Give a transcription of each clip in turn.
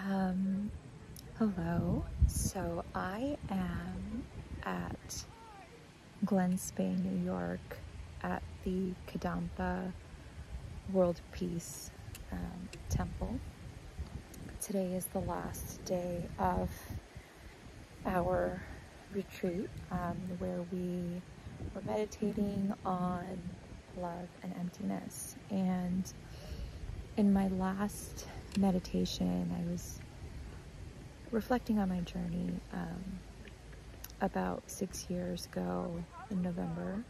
Um, Hello. So I am at Glen Spain, New York, at the Kadampa World Peace Temple. Today is the last day of our retreat, where we were meditating on love and emptiness. And in my last meditation, I was reflecting on my journey. About 6 years ago in November,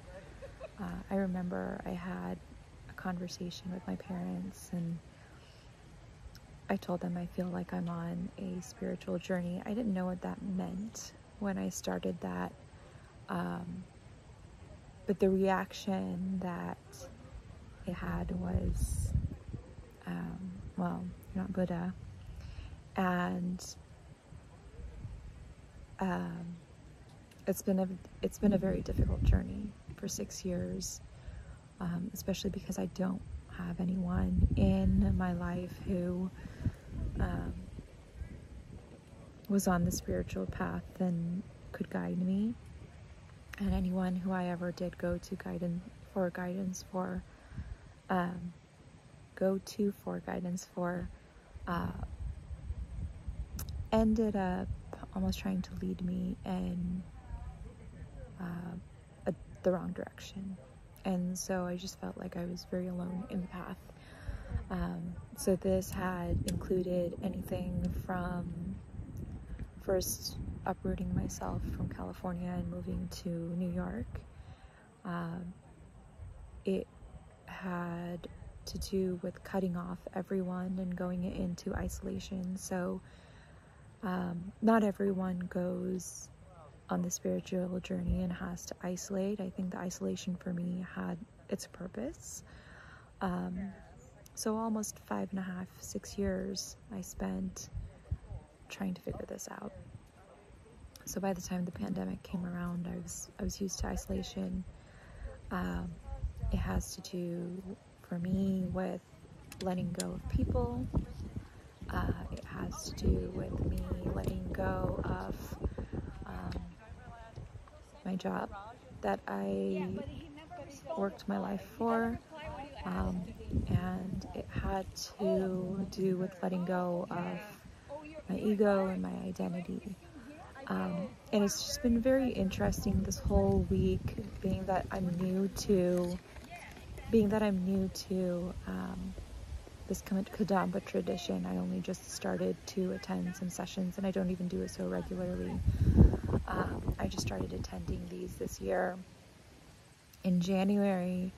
I remember I had a conversation with my parents, and I told them I feel like I'm on a spiritual journey. I didn't know what that meant when I started that, but the reaction that it had was, well, you're not Buddha, and it's been a very difficult journey for 6 years, especially because I don't have anyone in my life who was on the spiritual path and could guide me, and anyone who I ever did go to guidance for ended up almost trying to lead me in the wrong direction. And so I just felt like I was very alone in the path. So this had included anything from first uprooting myself from California and moving to New York. It had to do with cutting off everyone and going into isolation. So not everyone goes on the spiritual journey and has to isolate. I think the isolation for me had its purpose. So almost 5.5, 6 years I spent trying to figure this out. So by the time the pandemic came around, I was used to isolation. It has to do, for me, with letting go of people. It has to do with me letting go of my job that I worked my life for, and it had to do with letting go of my ego and my identity. And it's just been very interesting this whole week, being that I'm new to this Kadampa tradition. I only just started to attend some sessions, and I don't even do it so regularly. I just started attending these this year in January,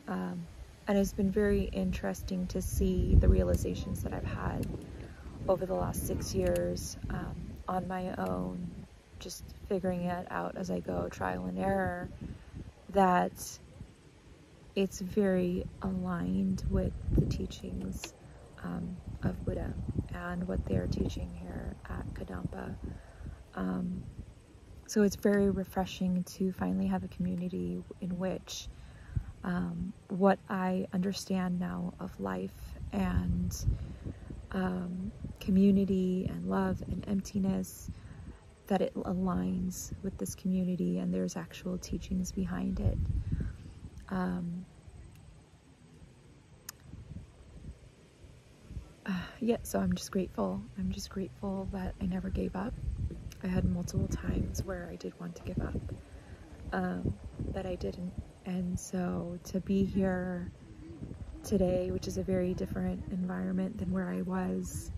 and it's been very interesting to see the realizations that I've had over the last 6 years on my own, just figuring it out as I go, trial and error, that it's very aligned with the teachings of Buddha and what they're teaching here at Kadampa. So it's very refreshing to finally have a community in which what I understand now of life and community and love and emptiness, that it aligns with this community and there's actual teachings behind it. So I'm just grateful. I'm just grateful that I never gave up. I had multiple times where I did want to give up, but I didn't. And so to be here today, which is a very different environment than where I was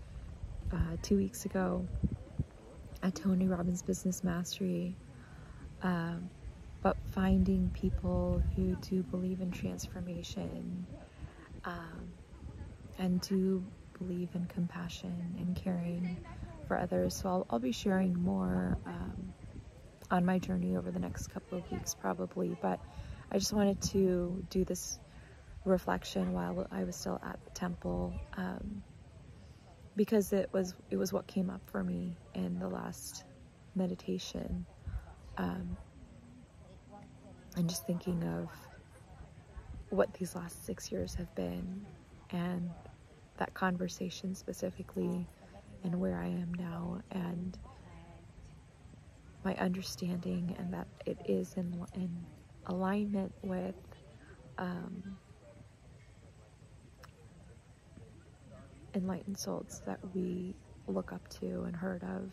2 weeks ago at Tony Robbins Business Mastery, but finding people who do believe in transformation and do believe in compassion and caring for others. So I'll be sharing more on my journey over the next couple of weeks probably, but I just wanted to do this reflection while I was still at the temple, because it was what came up for me in the last meditation, and just thinking of what these last 6 years have been, and that conversation specifically and where I am now, and my understanding, and that it is in alignment with enlightened souls that we look up to and heard of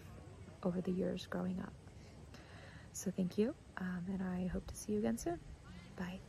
over the years growing up. So thank you, and I hope to see you again soon. Bye.